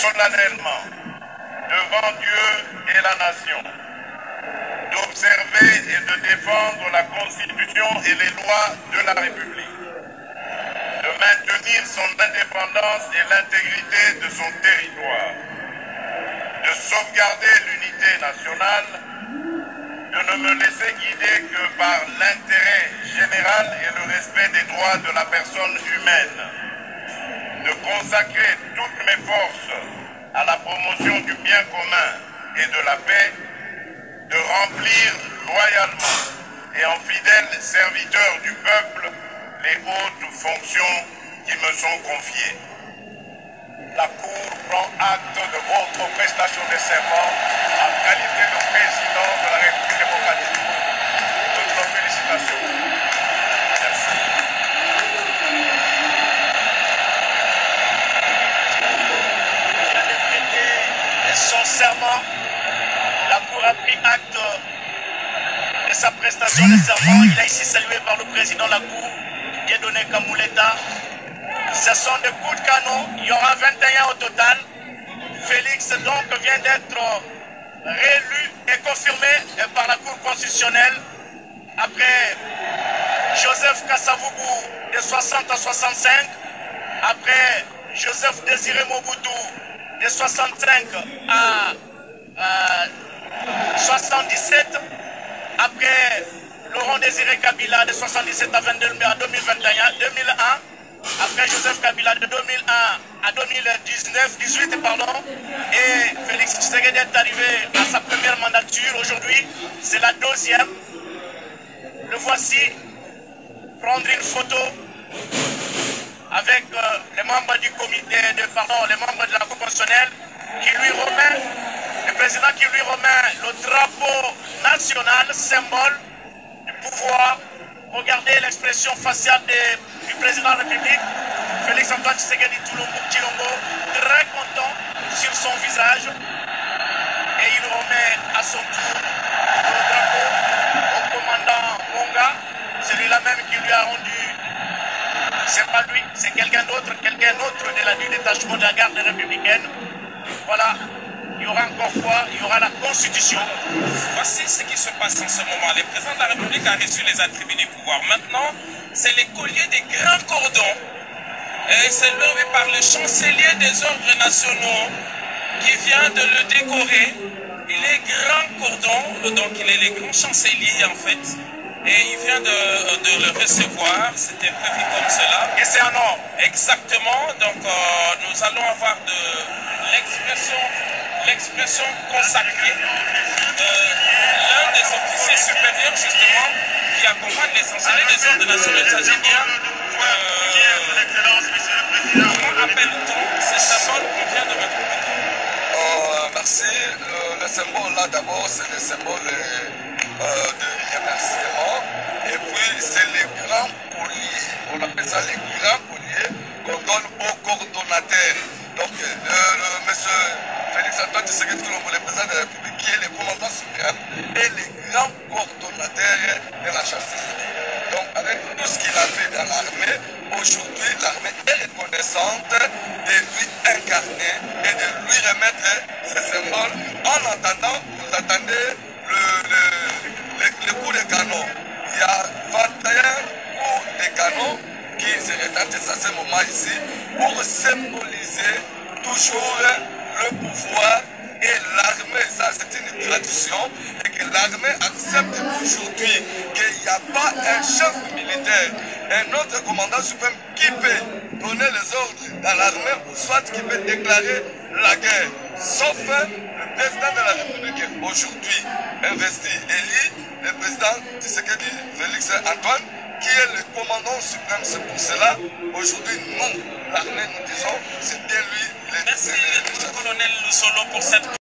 solennellement devant Dieu et la nation d'observer et de défendre la Constitution et les lois de la République, de maintenir son indépendance et l'intégrité de son territoire, de sauvegarder l'unité nationale, de ne me laisser guider que par l'intérêt général et le respect des droits de la personne humaine, de consacrer toutes mes forces à la promotion du bien commun et de la paix, de remplir loyalement et en fidèle serviteur du peuple les hautes fonctions qui me sont confiées. La Cour prend acte de votre prestation de serment en qualité de président de la République démocratique. Toutes nos félicitations. Merci. Il a prêté son serment. La Cour a pris acte de sa prestation de serment. Il a ici salué par le président de la Cour, Dieudonné Kamouleta. Ce sont des coups de canon. Il y aura 21 au total. Félix donc vient d'être réélu et confirmé par la Cour constitutionnelle après Joseph Kasavubu de 60 à 65, après Joseph Désiré Mobutu de 65 à 77, après Laurent Désiré Kabila de 77 à 2001, après Joseph Kabila de 2001 à 2018, et Félix Tshisekedi est arrivé à sa première mandature. Aujourd'hui, c'est la deuxième. Le voici prendre une photo avec les membres du comité, les membres de la Cour constitutionnelle, qui lui remet, le président qui lui remet le drapeau national, symbole du pouvoir. Regardez l'expression faciale du président de la République, Félix Antoine Tshisekedi Tshilombo, très content sur son visage. Et il remet à son tour le drapeau au commandant Monga, celui-là même qui lui a rendu. C'est pas lui, c'est quelqu'un d'autre du détachement de la garde républicaine. Voilà. Il y aura encore quoi? Il y aura la Constitution. Voici ce qui se passe en ce moment. Le président de la République a reçu les attributs du pouvoir. Maintenant, c'est le collier des grands cordons. Et c'est levé par le chancelier des ordres nationaux qui vient de le décorer. Il est grand cordon, donc il est le grand chancelier en fait. Et il vient de le recevoir. C'était prévu comme cela. Et c'est un homme. Exactement. Donc nous allons avoir de l'expression consacrée de l'un des officiers supérieurs justement qui accompagne les enseignants des ordres nationaux. Il s'agit bien comment appelle-t-on ce symbole qu'on vient de mettre au merci. Le symbole là d'abord c'est le symbole de remerciement et puis c'est les grands colliers, on appelle ça les grands colliers qu'on donne aux coordonnateurs. Donc monsieur Félix Antoine Tshisekedi Tshilombo, le président de la République, qui est le commandant suprême et les grands coordonnateurs de la chancellerie. Donc avec tout ce qu'il a fait dans l'armée, aujourd'hui l'armée est reconnaissante de lui incarner et de lui remettre ce symbole. En attendant, vous attendez le coup de canon. Il y a 21 coups de canon qui se retentissent à ce moment ici pour symboliser toujours le pouvoir et l'armée. Ça, c'est une tradition et que l'armée accepte aujourd'hui qu'il n'y a pas un chef militaire, un autre commandant suprême qui peut donner les ordres dans l'armée ou soit qui peut déclarer la guerre, sauf le président de la République aujourd'hui investi, élu, le président Tshisekedi Félix Antoine, qui est le commandant suprême. C'est pour cela, aujourd'hui, nous, l'armée, nous disons, c'est bien lui. Merci, le colonel Lusolo, pour cette